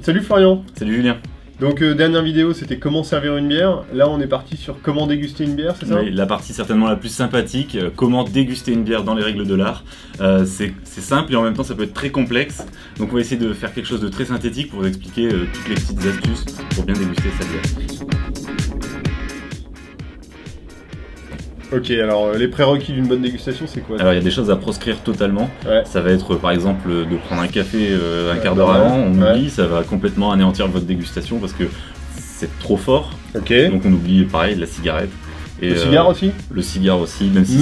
Salut Florian. Salut Julien. Donc dernière vidéo c'était comment servir une bière, là on est parti sur comment déguster une bière, c'est ça? Oui, la partie certainement la plus sympathique, comment déguster une bière dans les règles de l'art. C'est simple et en même temps ça peut être très complexe, donc on va essayer de faire quelque chose de très synthétique pour vous expliquer toutes les petites astuces pour bien déguster sa bière. Ok, alors les prérequis d'une bonne dégustation c'est quoi? Alors il y a des choses à proscrire totalement, ouais. Ça va être par exemple de prendre un café un quart d'heure avant, on oublie, ça va complètement anéantir votre dégustation parce que c'est trop fort, donc on oublie pareil la cigarette. Et, le cigare aussi? Le cigare aussi, même si...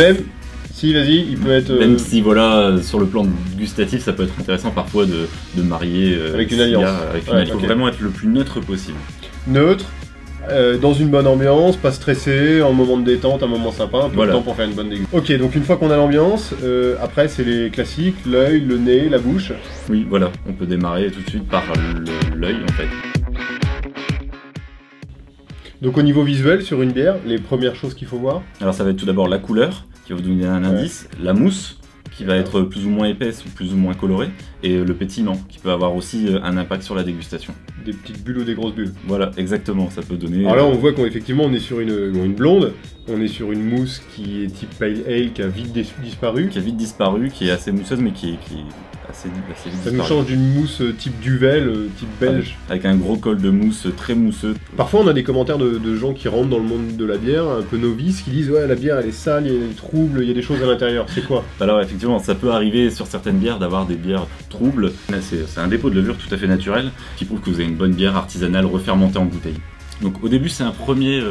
vas-y, il peut être... Même si, voilà, sur le plan gustatif, ça peut être intéressant parfois de marier avec une alliance. Il faut vraiment être le plus neutre possible. Neutre, dans une bonne ambiance, pas stressé, un moment de détente, un moment sympa, un peu de temps pour faire une bonne dégustation. Ok, donc une fois qu'on a l'ambiance, après c'est les classiques, l'œil, le nez, la bouche. Oui, voilà, on peut démarrer tout de suite par l'œil en fait. Donc au niveau visuel, sur une bière, les premières choses qu'il faut voir? Alors ça va être tout d'abord la couleur, qui va vous donner un indice, la mousse, qui va être plus ou moins épaisse ou plus ou moins colorée, et le pétillement, qui peut avoir aussi un impact sur la dégustation. Des petites bulles ou des grosses bulles? Voilà, exactement, ça peut donner... Alors là on voit qu'effectivement on est sur une blonde, on est sur une mousse qui est type Pale Ale, qui a vite disparu. Qui est assez mousseuse, mais qui est assez vite Ça nous change d'une mousse type Duvel, type belge. Avec un gros col de mousse très mousseux. Parfois on a des commentaires de gens qui rentrent dans le monde de la bière, un peu novices, qui disent ouais la bière elle est sale, il y a des troubles, il y a des choses à l'intérieur, c'est quoi? Alors effectivement ça peut arriver sur certaines bières d'avoir des bières troubles. C'est un dépôt de levure tout à fait naturel qui prouve que vous avez une bonne bière artisanale refermentée en bouteille. Donc au début c'est un premier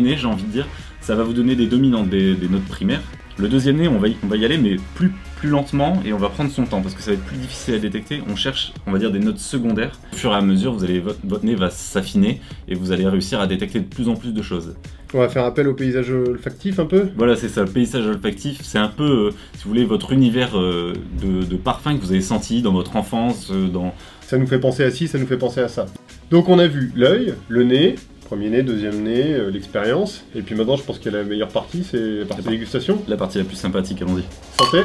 nez, j'ai envie de dire, ça va vous donner des dominantes, des notes primaires. Le deuxième nez, on va y aller, mais plus lentement, et on va prendre son temps, parce que ça va être plus difficile à détecter. On cherche, on va dire, des notes secondaires. Au fur et à mesure, votre nez va s'affiner, et vous allez réussir à détecter de plus en plus de choses. On va faire appel au paysage olfactif un peu? Voilà, c'est ça, le paysage olfactif, c'est un peu, si vous voulez, votre univers de parfums que vous avez senti dans votre enfance, Ça nous fait penser à ci, ça nous fait penser à ça. Donc on a vu l'œil, le nez, premier nez, deuxième nez, l'expérience, et puis maintenant je pense que la meilleure partie, c'est la partie dégustation. La partie la plus sympathique, allons-y. Santé.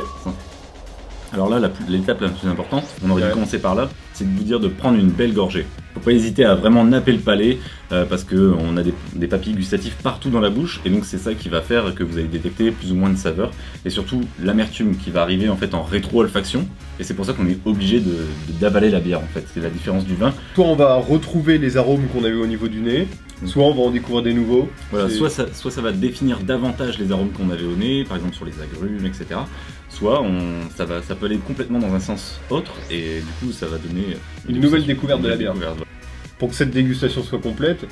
Alors là, l'étape la plus importante, on aurait dû commencer par là, c'est de vous dire de prendre une belle gorgée. Faut pas hésiter à vraiment napper le palais, parce qu'on a des papilles gustatives partout dans la bouche, et donc c'est ça qui va faire que vous allez détecter plus ou moins de saveurs, et surtout l'amertume qui va arriver en fait en rétro-olfaction, et c'est pour ça qu'on est obligé d'avaler la bière en fait, c'est la différence du vin. Soit on va retrouver les arômes qu'on avait au niveau du nez, soit on va en découvrir des nouveaux. Voilà, soit ça va définir davantage les arômes qu'on avait au nez, par exemple sur les agrumes, etc. Soit ça peut aller complètement dans un sens autre, et du coup ça va donner une nouvelle découverte de la bière. Pour que cette dégustation soit complète,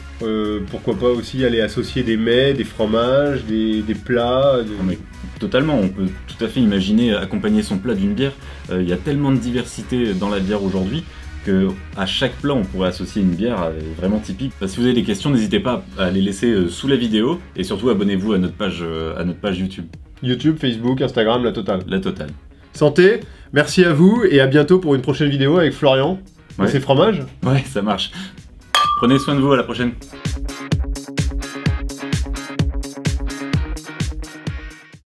pourquoi pas aussi aller associer des mets, des fromages, des plats Mais totalement, on peut tout à fait imaginer accompagner son plat d'une bière. Il y a tellement de diversité dans la bière aujourd'hui qu'à chaque plat on pourrait associer une bière vraiment typique. Si vous avez des questions, n'hésitez pas à les laisser sous la vidéo, et surtout abonnez-vous à notre page YouTube. YouTube, Facebook, Instagram, la totale. La totale. Santé, merci à vous et à bientôt pour une prochaine vidéo avec Florian. Ouais. Et ses fromages. Ouais, ça marche. Prenez soin de vous, à la prochaine.